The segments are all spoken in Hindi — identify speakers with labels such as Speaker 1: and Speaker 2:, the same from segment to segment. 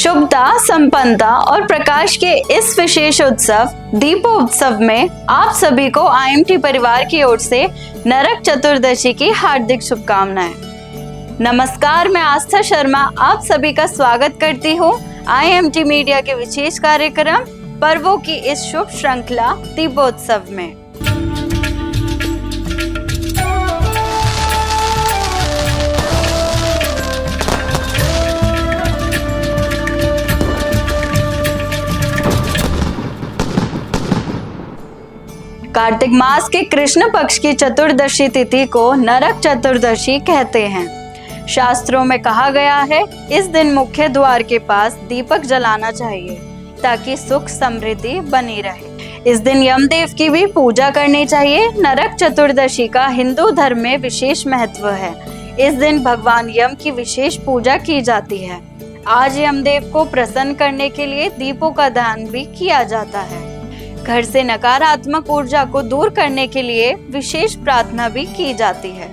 Speaker 1: शुभता, संपन्नता और प्रकाश के इस विशेष उत्सव दीपोत्सव में आप सभी को IMT परिवार की ओर से नरक चतुर्दशी की हार्दिक शुभकामनाएं। नमस्कार, मैं आस्था शर्मा आप सभी का स्वागत करती हूं IMT मीडिया के विशेष कार्यक्रम पर्वों की इस शुभ श्रृंखला दीपोत्सव में। कार्तिक मास के कृष्ण पक्ष की चतुर्दशी तिथि को नरक चतुर्दशी कहते हैं। शास्त्रों में कहा गया है इस दिन मुख्य द्वार के पास दीपक जलाना चाहिए ताकि सुख समृद्धि बनी रहे। इस दिन यमदेव की भी पूजा करनी चाहिए। नरक चतुर्दशी का हिंदू धर्म में विशेष महत्व है। इस दिन भगवान यम की विशेष पूजा की जाती है। आज यमदेव को प्रसन्न करने के लिए दीपों का दान भी किया जाता है। घर से नकारात्मक ऊर्जा को दूर करने के लिए विशेष प्रार्थना भी की जाती है।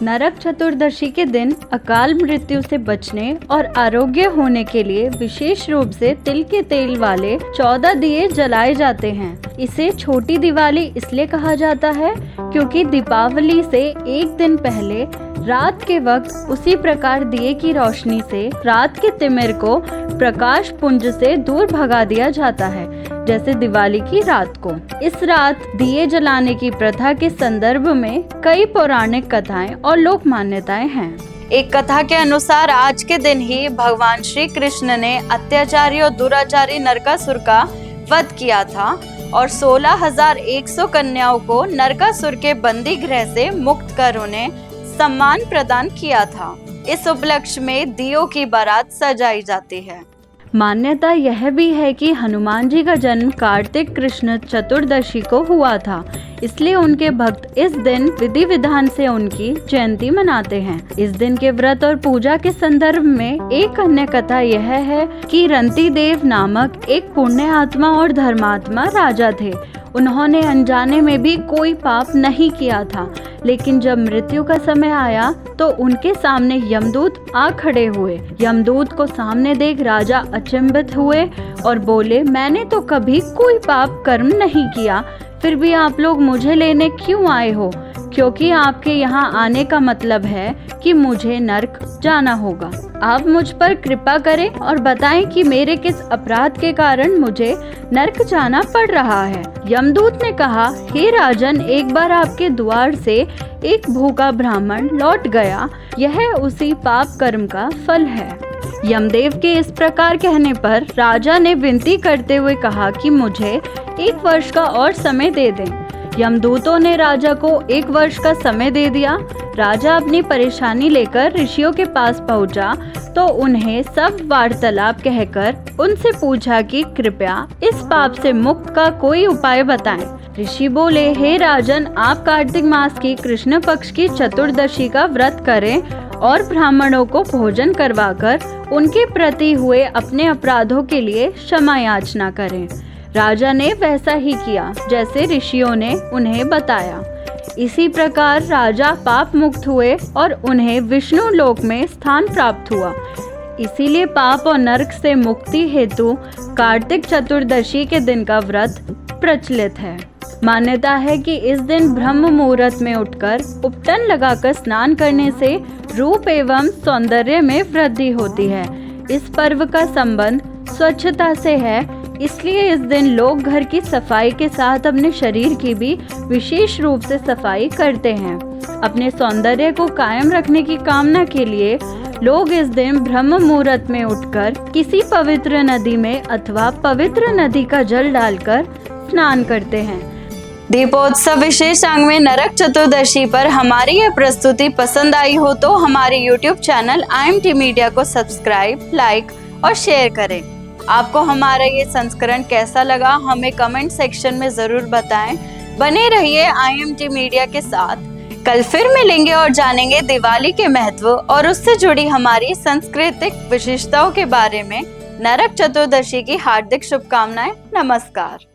Speaker 2: नरक चतुर्दशी के दिन अकाल मृत्यु से बचने और आरोग्य होने के लिए विशेष रूप से तिल के तेल वाले 14 दिए जलाए जाते हैं। इसे छोटी दिवाली इसलिए कहा जाता है क्योंकि दीपावली से एक दिन पहले रात के वक्त उसी प्रकार दिए की रोशनी से रात के तिमिर को प्रकाश पुंज से दूर भगा दिया जाता है, जैसे दिवाली की रात को। इस रात दिए जलाने की प्रथा के संदर्भ में कई पौराणिक कथाएं और लोक मान्यताएं हैं।
Speaker 1: एक कथा के अनुसार आज के दिन ही भगवान श्री कृष्ण ने अत्याचारी और दुराचारी नरकासुर का वध किया था और 16,100 कन्याओं को नरकासुर के बंदी गृह से मुक्त कर उन्हें सम्मान प्रदान किया था। इस उपलक्ष्य में दियों की बारात सजाई जाती है।
Speaker 2: मान्यता यह भी है कि हनुमान जी का जन्म कार्तिक कृष्ण चतुर्दशी को हुआ था, इसलिए उनके भक्त इस दिन विधि विधान से उनकी जयंती मनाते हैं। इस दिन के व्रत और पूजा के संदर्भ में एक अन्य कथा यह है कि रंती देव नामक एक पुण्य आत्मा और धर्मात्मा राजा थे। उन्होंने अनजाने में भी कोई पाप नहीं किया था, लेकिन जब मृत्यु का समय आया तो उनके सामने यमदूत आ खड़े हुए। यमदूत को सामने देख राजा अचंभित हुए और बोले, मैंने तो कभी कोई पाप कर्म नहीं किया, फिर भी आप लोग मुझे लेने क्यों आए हो? क्योंकि आपके यहाँ आने का मतलब है कि मुझे नरक जाना होगा। आप मुझ पर कृपा करें और बताएं कि मेरे किस अपराध के कारण मुझे नरक जाना पड़ रहा है। यमदूत ने कहा, हे राजन, एक बार आपके द्वार से एक भूखा ब्राह्मण लौट गया, यह उसी पाप कर्म का फल है। यमदेव के इस प्रकार कहने पर राजा ने विनती करते हुए कहा कि मुझे 1 वर्ष का और समय दे दें। यमदूतों ने राजा को 1 वर्ष का समय दे दिया। राजा अपनी परेशानी लेकर ऋषियों के पास पहुंचा तो उन्हें सब वार्तालाप कहकर उनसे पूछा कि कृपया इस पाप से मुक्त का कोई उपाय बताएं। ऋषि बोले, हे राजन, आप कार्तिक मास की कृष्ण पक्ष की चतुर्दशी का व्रत करें और ब्राह्मणों को भोजन करवाकर उनके प्रति हुए अपने अपराधों के लिए क्षमा याचना करें। राजा ने वैसा ही किया जैसे ऋषियों ने उन्हें बताया। इसी प्रकार राजा पाप मुक्त हुए और उन्हें विष्णु लोक में स्थान प्राप्त हुआ। इसीलिए पाप और नरक से मुक्ति हेतु कार्तिक चतुर्दशी के दिन का व्रत प्रचलित है। मान्यता है कि इस दिन ब्रह्म मुहूर्त में उठकर उपटन लगाकर स्नान करने से रूप एवं सौंदर्य में वृद्धि होती है। इस पर्व का संबंध स्वच्छता से है, इसलिए इस दिन लोग घर की सफाई के साथ अपने शरीर की भी विशेष रूप से सफाई करते हैं। अपने सौंदर्य को कायम रखने की कामना के लिए लोग इस दिन ब्रह्म मुहूर्त में उठकर किसी पवित्र नदी में अथवा पवित्र नदी का जल डालकर स्नान करते हैं।
Speaker 1: दीपोत्सव विशेष अंग में नरक चतुर्दशी पर हमारी यह प्रस्तुति पसंद आई हो तो हमारे YouTube चैनल IMT मीडिया को सब्सक्राइब, लाइक और शेयर करें। आपको हमारा ये संस्करण कैसा लगा हमें कमेंट सेक्शन में जरूर बताएं। बने रहिए IMT मीडिया के साथ। कल फिर मिलेंगे और जानेंगे दिवाली के महत्व और उससे जुड़ी हमारी सांस्कृतिक विशेषताओं के बारे में। नरक चतुर्दशी की हार्दिक शुभकामनाएं। नमस्कार।